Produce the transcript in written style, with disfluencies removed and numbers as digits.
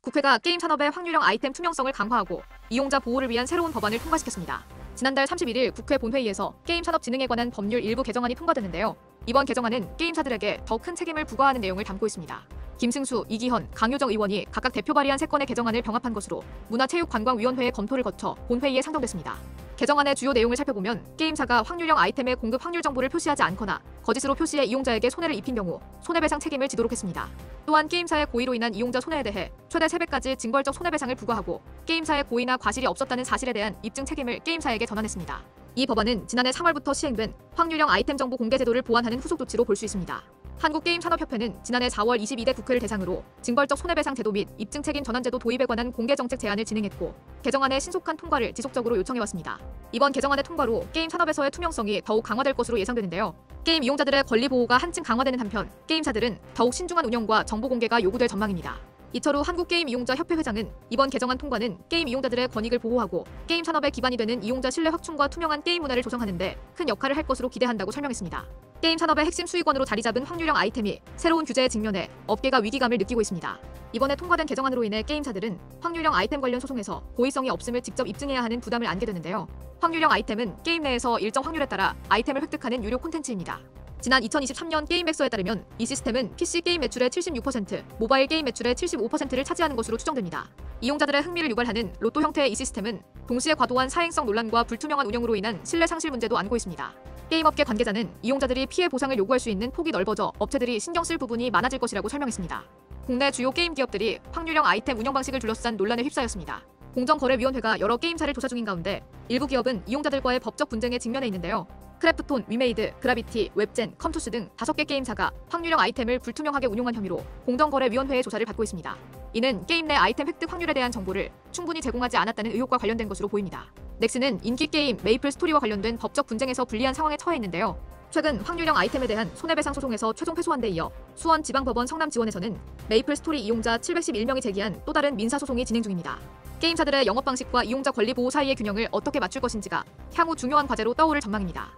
국회가 게임 산업의 확률형 아이템 투명성을 강화하고 이용자 보호를 위한 새로운 법안을 통과시켰습니다. 지난달 31일 국회 본회의에서 게임산업진흥에 관한 법률 일부 개정안이 통과됐는데요. 이번 개정안은 게임사들에게 더 큰 책임을 부과하는 내용을 담고 있습니다. 김승수, 이기현, 강효정 의원이 각각 대표 발의한 3건의 개정안을 병합한 것으로 문화체육관광위원회의 검토를 거쳐 본회의에 상정됐습니다. 개정안의 주요 내용을 살펴보면 게임사가 확률형 아이템의 공급 확률 정보를 표시하지 않거나 거짓으로 표시해 이용자에게 손해를 입힌 경우 손해배상 책임을 지도록 했습니다. 또한 게임사의 고의로 인한 이용자 손해에 대해 최대 3배까지 징벌적 손해배상을 부과하고 게임사의 고의나 과실이 없었다는 사실에 대한 입증 책임을 게임사에게 전환했습니다. 이 법안은 지난해 3월부터 시행된 확률형 아이템 정보 공개 제도를 보완하는 후속 조치로 볼 수 있습니다. 한국게임산업협회는 지난해 4월 22대 국회를 대상으로 징벌적 손해배상 제도 및 입증 책임 전환 제도 도입에 관한 공개 정책 제안을 진행했고 개정안의 신속한 통과를 지속적으로 요청해왔습니다. 이번 개정안의 통과로 게임 산업에서의 투명성이 더욱 강화될 것으로 예상되는데요. 게임 이용자들의 권리 보호가 한층 강화되는 한편 게임사들은 더욱 신중한 운영과 정보 공개가 요구될 전망입니다. 이철우 한국게임이용자협회 회장은 이번 개정안 통과는 게임 이용자들의 권익을 보호하고 게임 산업의 기반이 되는 이용자 신뢰 확충과 투명한 게임 문화를 조성하는 데 큰 역할을 할 것으로 기대한다고 설명했습니다. 게임 산업의 핵심 수익원으로 자리 잡은 확률형 아이템이 새로운 규제에 직면해 업계가 위기감을 느끼고 있습니다. 이번에 통과된 개정안으로 인해 게임사들은 확률형 아이템 관련 소송에서 고의성이 없음을 직접 입증해야 하는 부담을 안게 되는데요. 확률형 아이템은 게임 내에서 일정 확률에 따라 아이템을 획득하는 유료 콘텐츠입니다. 지난 2023년 게임백서에 따르면 이 시스템은 PC 게임 매출의 76%, 모바일 게임 매출의 75%를 차지하는 것으로 추정됩니다. 이용자들의 흥미를 유발하는 로또 형태의 이 시스템은 동시에 과도한 사행성 논란과 불투명한 운영으로 인한 신뢰 상실 문제도 안고 있습니다. 게임업계 관계자는 이용자들이 피해 보상을 요구할 수 있는 폭이 넓어져 업체들이 신경 쓸 부분이 많아질 것이라고 설명했습니다. 국내 주요 게임 기업들이 확률형 아이템 운영 방식을 둘러싼 논란에 휩싸였습니다. 공정거래위원회가 여러 게임사를 조사 중인 가운데 일부 기업은 이용자들과의 법적 분쟁에 직면해 있는데요. 크래프톤, 위메이드, 그라비티, 웹젠, 컴투스 등 5개 게임사가 확률형 아이템을 불투명하게 운용한 혐의로 공정거래위원회의 조사를 받고 있습니다. 이는 게임 내 아이템 획득 확률에 대한 정보를 충분히 제공하지 않았다는 의혹과 관련된 것으로 보입니다. 넥슨은 인기 게임 메이플 스토리와 관련된 법적 분쟁에서 불리한 상황에 처해 있는데요. 최근 확률형 아이템에 대한 손해배상 소송에서 최종 패소한 데 이어 수원지방법원 성남지원에서는 메이플 스토리 이용자 711명이 제기한 또 다른 민사소송이 진행 중입니다. 게임사들의 영업 방식과 이용자 권리 보호 사이의 균형을 어떻게 맞출 것인지가 향후 중요한 과제로 떠오를 전망입니다.